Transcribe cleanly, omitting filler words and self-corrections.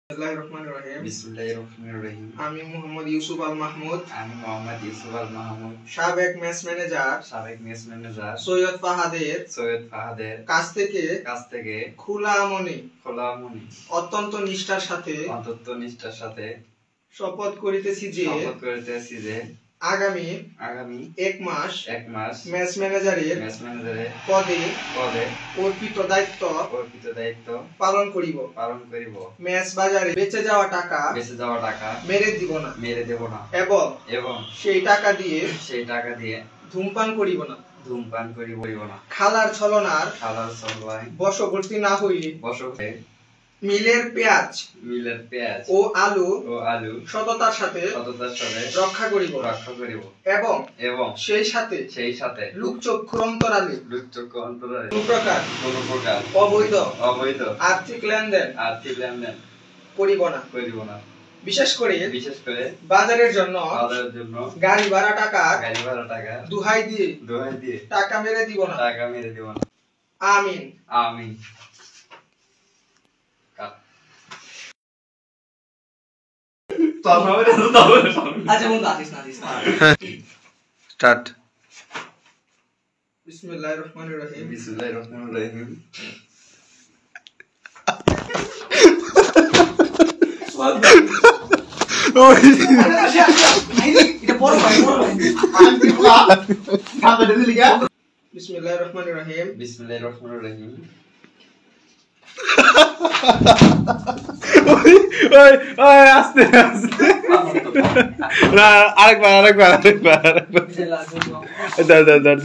বিসমিল্লাহিররহমানিররহিম। আমি মোহাম্মদ ইউসুফ আল মাহমুদ, সাবেক mace manager Syed ফাহাদের কাছ থেকে খোলা মনে অত্যন্ত নিষ্ঠার সাথে শপথ করিতেছি যে আগামী 1 মাস মেস ম্যানেজারের পদে অর্পিত দায়িত্ব পালন করিব। মেস বাজারে বেঁচে যাওয়া টাকা মেরে দিব না এবং সেই টাকা দিয়ে ধূমপান করিব না। খালার ছলনার বশবর্তী না হইলে মিলের পেঁয়াজ ও আলু সততার সাথে রক্ষা করিব এবং সেই সাথে লোকচক্ষুর অন্তরালে কোন প্রকার অবৈধ আর্থিক লেনদেন করিব না। বিশেষ করে বাজারের জন্য গাড়ি ভাড়া টাকা দুহাই দিয়ে টাকা মেরে দিব না। আমিন। স্টার্ট। বিসমিল্লাহিররহমানিররহিম। বিসমিল্লাহিররহমানিররহিম। আস্তে না, আরেকবার দাঁড়